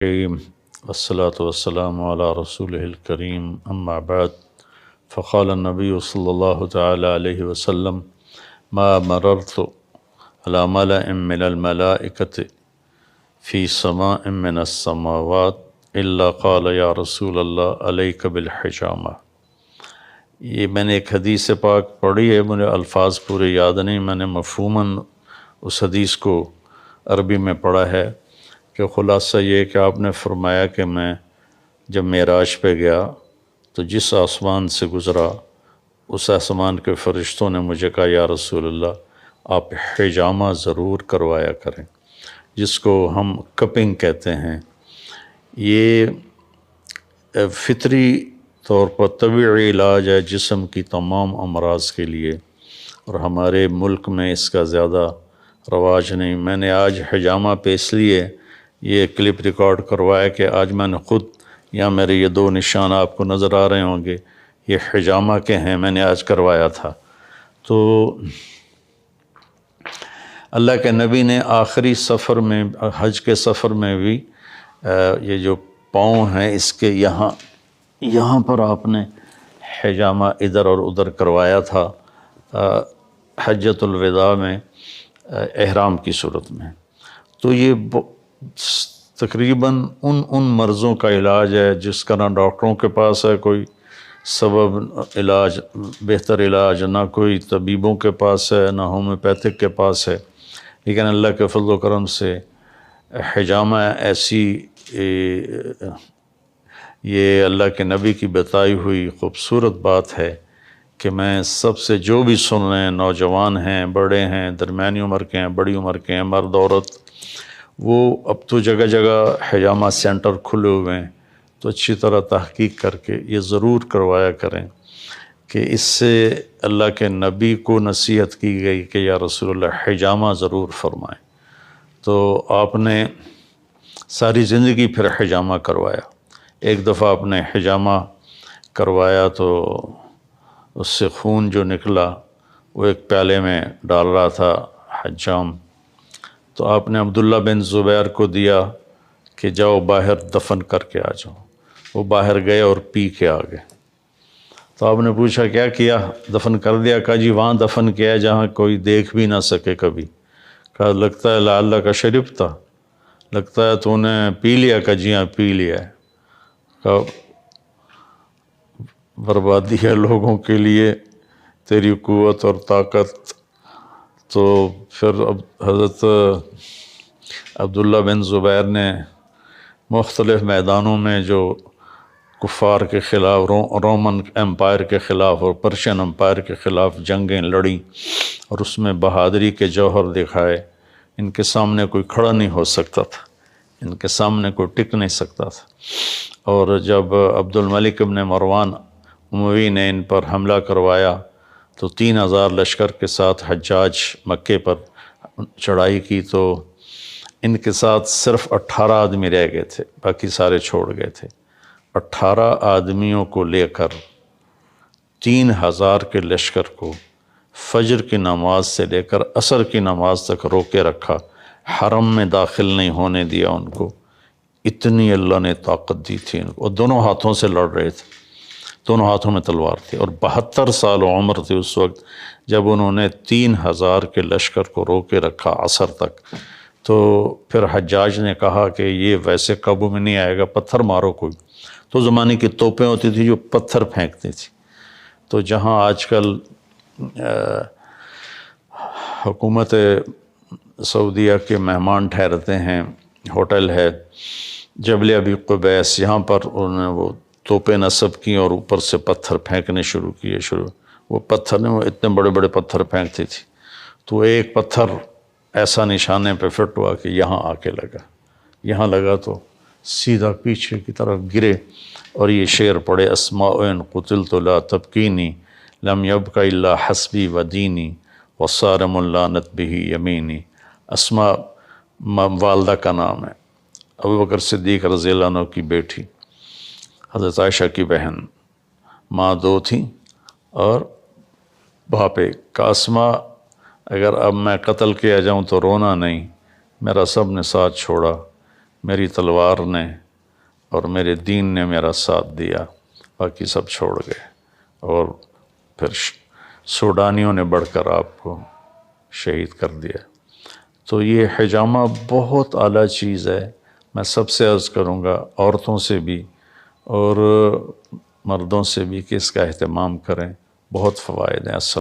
والصلاة والسلام على رسوله الكريم أما بعد فقال النبي صلى الله تعالى عليه وسلم ما مررت على ملأ من الملائكة في سماء من السماوات إلا قال يا رسول الله عليك بالحجامة۔ یہ میں نے ایک حدیث پاک پڑھی ہے، مجھے الفاظ پورے یاد نہیں، میں نے مفہوماً اس حدیث کو عربی میں پڑھا ہے کہ خلاصہ یہ کہ آپ نے فرمایا کہ میں جب معراج پہ گیا تو جس آسمان سے گزرا اس آسمان کے فرشتوں نے مجھے کہا یا رسول اللہ آپ حجامہ ضرور کروایا کریں، جس کو ہم کپنگ کہتے ہیں۔ یہ فطری طور پر طبعی علاج ہے جسم کی تمام امراض کے لیے، اور ہمارے ملک میں اس کا زیادہ رواج نہیں۔ میں نے آج حجامہ پہ اس لیے یہ کلپ ریکارڈ کروایا کہ آج میں نے خود، یہاں میرے یہ دو نشان آپ کو نظر آ رہے ہوں گے، یہ حجامہ کے ہیں، میں نے آج کروایا تھا۔ تو اللہ کے نبی نے آخری سفر میں، حج کے سفر میں بھی یہ جو پاؤں ہیں اس کے یہاں پر آپ نے حجامہ ادھر اور ادھر کروایا تھا حجۃ الوداع میں احرام کی صورت میں۔ تو یہ تقریباً ان مرضوں کا علاج ہے جس کا نہ ڈاکٹروں کے پاس ہے کوئی سبب علاج، بہتر علاج، نہ کوئی طبیبوں کے پاس ہے، نہ ہومیوپیتھک کے پاس ہے، لیکن اللہ کے فضل و کرم سے حجامہ ایسی یہ اللہ کے نبی کی بتائی ہوئی خوبصورت بات ہے کہ میں سب سے جو بھی سن رہے ہیں، نوجوان ہیں، بڑے ہیں، درمیانی عمر کے ہیں، بڑی عمر کے ہیں، مرد عورت، وہ اب تو جگہ جگہ حجامہ سینٹر کھلے ہوئے ہیں، تو اچھی طرح تحقیق کر کے یہ ضرور کروایا کریں کہ اس سے اللہ کے نبی کو نصیحت کی گئی کہ یا رسول اللہ حجامہ ضرور فرمائیں۔ تو آپ نے ساری زندگی پھر حجامہ کروایا۔ ایک دفعہ آپ نے حجامہ کروایا تو اس سے خون جو نکلا وہ ایک پیالے میں ڈال رہا تھا حجام، تو آپ نے عبداللہ بن زبیر کو دیا کہ جاؤ باہر دفن کر کے آ جاؤ۔ وہ باہر گئے اور پی کے آ گئے۔ تو آپ نے پوچھا کیا کیا؟ دفن کر دیا؟ کہا جی وہاں دفن کیا ہے جہاں کوئی دیکھ بھی نہ سکے کبھی۔ کہا لگتا ہے لعلہ کا شریف تھا، لگتا ہے تو نے پی لیا؟ کہا جی ہاں پی لیا ہے۔ کہا بربادی ہے لوگوں کے لیے تیری قوت اور طاقت۔ تو پھر حضرت عبداللہ بن زبیر نے مختلف میدانوں میں جو کفار کے خلاف، رومن امپائر کے خلاف اور پرشین امپائر کے خلاف جنگیں لڑیں اور اس میں بہادری کے جوہر دکھائے۔ ان کے سامنے کوئی کھڑا نہیں ہو سکتا تھا، ان کے سامنے کوئی ٹک نہیں سکتا تھا۔ اور جب عبد الملک ابن مروان اموی نے ان پر حملہ کروایا تو 3000 لشکر کے ساتھ حجاج مکے پر چڑھائی کی، تو ان کے ساتھ صرف 18 آدمی رہ گئے تھے، باقی سارے چھوڑ گئے تھے۔ 18 آدمیوں کو لے کر 3000 کے لشکر کو فجر کی نماز سے لے کر عصر کی نماز تک روکے رکھا، حرم میں داخل نہیں ہونے دیا ان کو۔ اتنی اللہ نے طاقت دی تھی ان کو، اور دونوں ہاتھوں سے لڑ رہے تھے، دونوں ہاتھوں میں تلوار تھی، اور 72 سال عمر تھی اس وقت جب انہوں نے 3000 کے لشکر کو روکے رکھا عصر تک۔ تو پھر حجاج نے کہا کہ یہ ویسے قابو میں نہیں آئے گا، پتھر مارو کوئی۔ تو زمانے کی توپیں ہوتی تھی جو پتھر پھینکتی تھی۔ تو جہاں آج کل حکومت سعودیہ کے مہمان ٹھہرتے ہیں، ہوٹل ہے جبل ابی قبیس، یہاں پر انہوں نے وہ توپیں نصب کی اور اوپر سے پتھر پھینکنے شروع کیے۔ وہ پتھر نے وہ اتنے بڑے بڑے پتھر پھینکتی تھی، تو ایک پتھر ایسا نشانے پہ فٹ ہوا کہ یہاں آ کے لگا، یہاں لگا تو سیدھا پیچھے کی طرف گرے، اور یہ شعر پڑھے اسماء قتلت لا تبکینی لم یبک الا حسبی و دینی وصارم اللعنت بہ یمینی۔ اسماء والدہ کا نام ہے، ابوبکر صدیق رضی اللہ عنہ کی بیٹی، حضرت عائشہ کی بہن، ماں 2 تھیں اور باپ ایک۔ اسماء اگر اب میں قتل کیا جاؤں تو رونا نہیں، میرا سب نے ساتھ چھوڑا، میری تلوار نے اور میرے دین نے میرا ساتھ دیا، باقی سب چھوڑ گئے، اور پھر سوڈانیوں نے بڑھ کر آپ کو شہید کر دیا۔ تو یہ حجامہ بہت اعلیٰ چیز ہے، میں سب سے عرض کروں گا، عورتوں سے بھی اور مردوں سے بھی، کہ اس کا اہتمام کریں، بہت فوائد ہیں۔